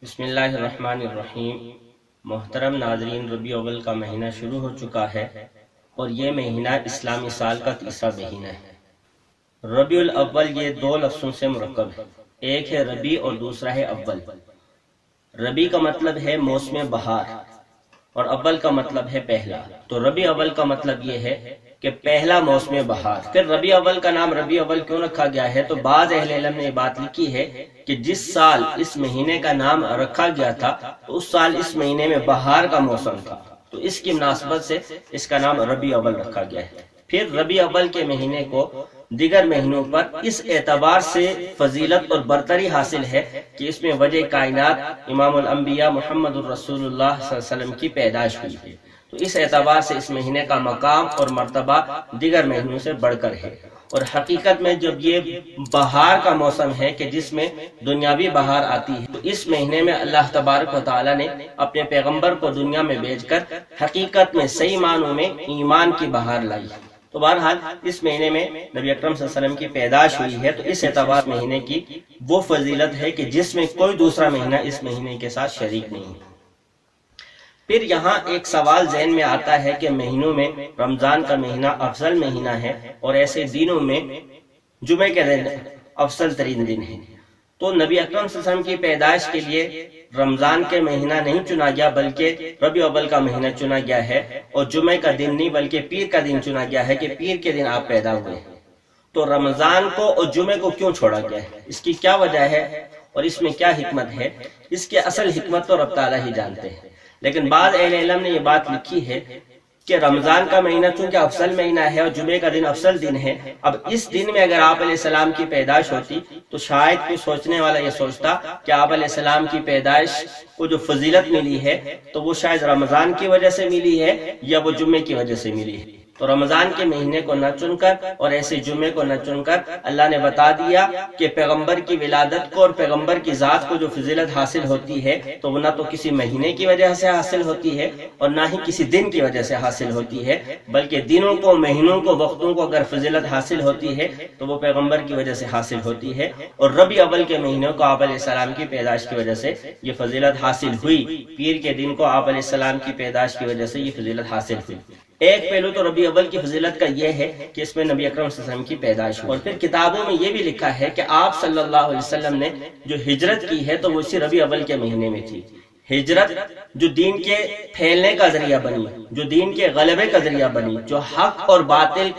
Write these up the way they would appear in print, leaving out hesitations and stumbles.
بسم اللہ الرحمن الرحیم۔ محترم ناظرین، ربیع الاول کا مہینہ شروع ہو چکا ہے اور یہ مہینہ اسلامی سال کا تیسرا مہینہ ہے۔ ربیع الاول یہ دو لفظوں سے مرکب ہے، ایک ہے ربیع اور دوسرا ہے اول۔ ربیع کا مطلب ہے موسم بہار اور اول کا مطلب ہے پہلا، تو ربیع اول کا مطلب یہ ہے کہ پہلا موسم بہار۔ پھر ربیع اول کا نام ربیع اول کیوں رکھا گیا ہے؟ تو بعض اہل علم نے یہ بات لکھی ہے کہ جس سال اس مہینے کا نام رکھا گیا تھا تو اس سال اس مہینے میں بہار کا موسم تھا، تو اس کی مناسبت سے اس کا نام ربیع اول رکھا گیا ہے۔ پھر ربیع اول کے مہینے کو دیگر مہینوں پر اس اعتبار سے فضیلت اور برتری حاصل ہے کہ اس میں وجہ کائنات امام الانبیاء محمد الرسول اللہ صلی اللہ علیہ وسلم کی پیدائش ہوئی ہے، تو اس اعتبار سے اس مہینے کا مقام اور مرتبہ دیگر مہینوں سے بڑھ کر ہے۔ اور حقیقت میں جب یہ بہار کا موسم ہے کہ جس میں دنیاوی بہار آتی ہے، تو اس مہینے میں اللہ تبارک و تعالی نے اپنے پیغمبر کو دنیا میں بھیج کر حقیقت میں صحیح معنوں میں ایمان کی بہار لائی۔ تو بہرحال اس مہینے میں نبی اکرم صلی اللہ علیہ وسلم کی پیدائش ہوئی ہے، تو اس اعتبار مہینے کی وہ فضیلت ہے کہ جس میں کوئی دوسرا مہینہ اس مہینے کے ساتھ شریک نہیں ہے۔ پھر یہاں ایک سوال ذہن میں آتا ہے کہ مہینوں میں رمضان کا مہینہ افضل مہینہ ہے اور ایسے دنوں میں جمعہ کے دن افضل ترین دن ہے، تو نبی اکرم صلی اللہ علیہ وسلم کی پیدائش کے لیے رمضان کے مہینہ نہیں چنا گیا بلکہ ربیع اول کا مہینہ چنا گیا ہے، اور جمعہ کا دن نہیں بلکہ پیر کا دن چنا گیا ہے کہ پیر کے دن آپ پیدا ہوئے ہیں۔ تو رمضان کو اور جمعہ کو کیوں چھوڑا گیا ہے؟ اس کی کیا وجہ ہے اور اس میں کیا حکمت ہے؟ اس کی اصل حکمت تو رب تعالیٰ ہی جانتے ہیں، لیکن بعض اہل علم نے یہ بات لکھی ہے کہ رمضان کا مہینہ چونکہ افضل مہینہ ہے اور جمعہ کا دن افضل دن ہے، اب اس دن میں اگر آپ علیہ السلام کی پیدائش ہوتی تو شاید کوئی سوچنے والا یہ سوچتا کہ آپ علیہ السلام کی پیدائش کو جو فضیلت ملی ہے تو وہ شاید رمضان کی وجہ سے ملی ہے یا وہ جمعے کی وجہ سے ملی ہے۔ تو رمضان کے مہینے کو نہ چن کر اور ایسے جمعے کو نہ چن کر اللہ نے بتا دیا کہ پیغمبر کی ولادت کو اور پیغمبر کی ذات کو جو فضیلت حاصل ہوتی ہے تو وہ نہ تو کسی مہینے کی وجہ سے حاصل ہوتی ہے اور نہ ہی کسی دن کی وجہ سے حاصل ہوتی ہے، بلکہ دنوں کو، مہینوں کو، وقتوں کو اگر فضیلت حاصل ہوتی ہے تو وہ پیغمبر کی وجہ سے حاصل ہوتی ہے، اور ربیع اول کے مہینے کو آپ علیہ السلام کی پیدائش کی وجہ سے یہ فضیلت حاصل ہوئی، پیر کے دن کو آپ علیہ السلام کی پیدائش کی وجہ سے یہ فضیلت حاصل ہوئی۔ ایک پہلو تو ربیع اول کی فضیلت کا یہ ہے کہ اس میں نبی اکرم صلی اللہ علیہ وسلم کی پیدائش ہوئی، اور پھر کتابوں میں یہ بھی لکھا ہے کہ آپ صلی اللہ علیہ وسلم نے جو ہجرت کی ہے تو وہ اسی ربیع اول کے مہینے میں تھی۔ ہجرت جو دین کے پھیلنے کا ذریعہ بنی، جو دین کے غلبے کا ذریعہ بنی، جو حق اور باطل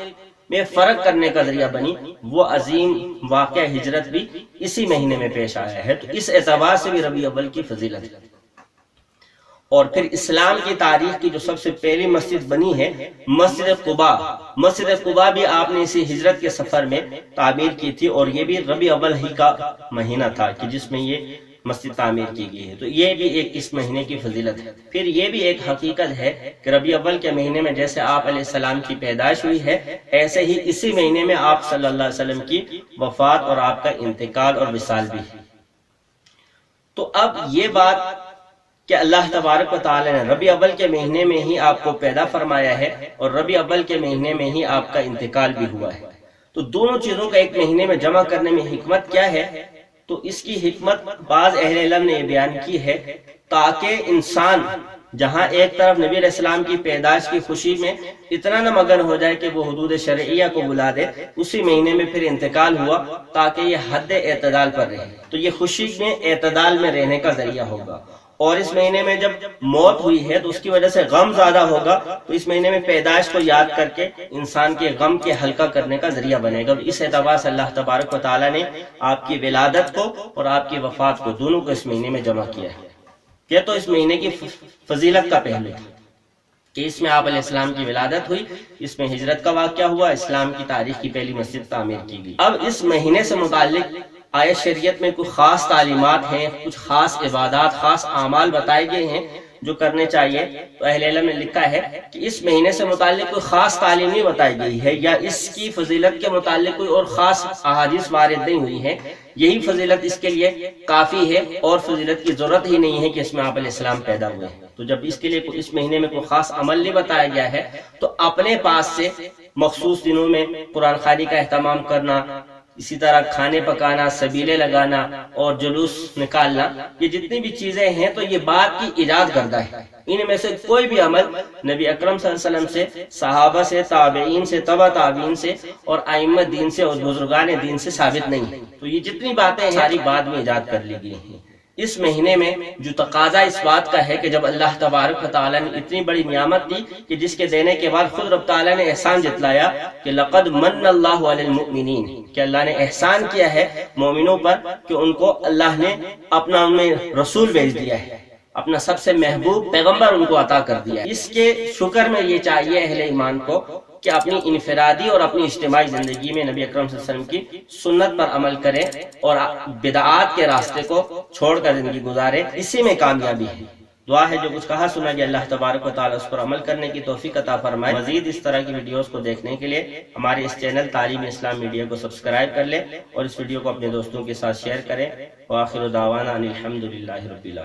میں فرق کرنے کا ذریعہ بنی، وہ عظیم واقعہ ہجرت بھی اسی مہینے میں پیش آیا ہے، تو اس اعتبار سے بھی ربیع اول کی فضیلت ہے۔ اور پھر اسلام کی تاریخ کی جو سب سے پہلی مسجد بنی ہے مسجد قباء، مسجد قباء بھی آپ نے اسی ہجرت کے سفر میں تعمیر کی تھی، اور یہ بھی ربیع اول ہی کا مہینہ تھا کہ جس میں یہ مسجد تعمیر کی گئی ہے، تو یہ بھی ایک اس مہینے کی فضیلت ہے۔ پھر یہ بھی ایک حقیقت ہے کہ ربیع اول کے مہینے میں جیسے آپ علیہ السلام کی پیدائش ہوئی ہے، ایسے ہی اسی مہینے میں آپ صلی اللہ علیہ وسلم کی وفات اور آپ کا انتقال اور وصال بھی ہے۔ تو اب یہ بات کہ اللہ تبارک و تعالی نے ربیع اول کے مہینے میں ہی آپ کو پیدا فرمایا ہے اور ربیع اول کے مہینے میں ہی آپ کا انتقال بھی ہوا ہے، تو دونوں چیزوں کا ایک مہینے میں جمع کرنے میں حکمت کیا ہے؟ تو اس کی حکمت بعض اہل علم نے یہ بیان کی ہے تاکہ انسان جہاں ایک طرف نبی علیہ السلام کی پیدائش کی خوشی میں اتنا نہ مگن ہو جائے کہ وہ حدود شرعیہ کو بلا دے، اسی مہینے میں پھر انتقال ہوا تاکہ یہ حد اعتدال پر رہے، تو یہ خوشی میں اعتدال میں رہنے کا ذریعہ ہوگا، اور اس مہینے میں جب موت ہوئی ہے تو اس کی وجہ سے غم زیادہ ہوگا، تو اس مہینے میں پیدائش کو یاد کر کے انسان کے غم کے ہلکا کرنے کا ذریعہ بنے گا۔ اس اعتبار سے اللہ تبارک و تعالی نے آپ کی ولادت کو اور آپ کی وفات کو دونوں کو اس مہینے میں جمع کیا ہے۔ یہ تو اس مہینے کی فضیلت کا پہلو ہے کہ اس میں آپ علیہ السلام کی ولادت ہوئی، اس میں ہجرت کا واقعہ ہوا، اسلام کی تاریخ کی پہلی مسجد تعمیر کی گئی۔ اب اس مہینے سے متعلق آیت شریعت میں کچھ خاص تعلیمات ہیں، کچھ خاص عبادات، خاص اعمال بتائے گئے ہیں جو کرنے چاہیے، تو اہل علم نے لکھا ہے کہ اس مہینے سے متعلق کوئی خاص تعلیم نہیں بتائی گئی ہے یا اس کی فضیلت کے متعلق کوئی اور خاص احادیث وارد نہیں ہوئی ہیں، یہی فضیلت اس کے لیے کافی ہے اور فضیلت کی ضرورت ہی نہیں ہے کہ اس میں آپ علیہ السلام پیدا ہوئے ہیں۔ تو جب اس کے لیے اس مہینے میں کوئی خاص عمل نہیں بتایا گیا ہے تو اپنے پاس سے مخصوص دنوں میں قرآن خوانی کا اہتمام کرنا، اسی طرح کھانے پکانا، سبیلے لگانا اور جلوس نکالنا، یہ جتنی بھی چیزیں ہیں تو یہ بات کی ایجاد کردہ ہے۔ ان میں سے کوئی بھی عمل نبی اکرم صلی اللہ علیہ وسلم سے، صحابہ سے، تابعین سے، تبع تابعین سے اور ائمہ دین سے اور بزرگان دین سے ثابت نہیں ہے۔ تو یہ جتنی باتیں ہیں ساری بعد میں ایجاد کر لی گئی ہیں۔ اس مہینے میں جو تقاضا اس بات کا ہے کہ جب اللہ تبارک و تعالیٰ نے اتنی بڑی نعمت دی کہ جس کے دینے کے بعد خود رب تعالیٰ نے احسان جتلایا کہ لقد من اللہ علی المؤمنین، کہ اللہ نے احسان کیا ہے مومنوں پر کہ ان کو اللہ نے اپنا ان میں رسول بھیج دیا ہے، اپنا سب سے محبوب پیغمبر ان کو عطا کر دیا ہے۔ اس کے شکر میں یہ چاہیے اہل ایمان کو کہ اپنی انفرادی اور اپنی اجتماعی زندگی میں نبی اکرم صلی اللہ علیہ وسلم کی سنت پر عمل کریں اور بدعات کے راستے کو چھوڑ کر زندگی گزارے، اسی میں کامیابی ہے۔ دعا ہے جو کچھ کہا سنا کہ اللہ تبارک و تعالیٰ اس پر عمل کرنے کی توفیق عطا فرمائے۔ مزید اس طرح کی ویڈیوز کو دیکھنے کے لیے ہمارے اس چینل تعلیم اسلام میڈیا کو سبسکرائب کر لیں اور اس ویڈیو کو اپنے دوستوں کے ساتھ شیئر کریں۔ وآخر دعوانا ان الحمد للہ رب العالمین۔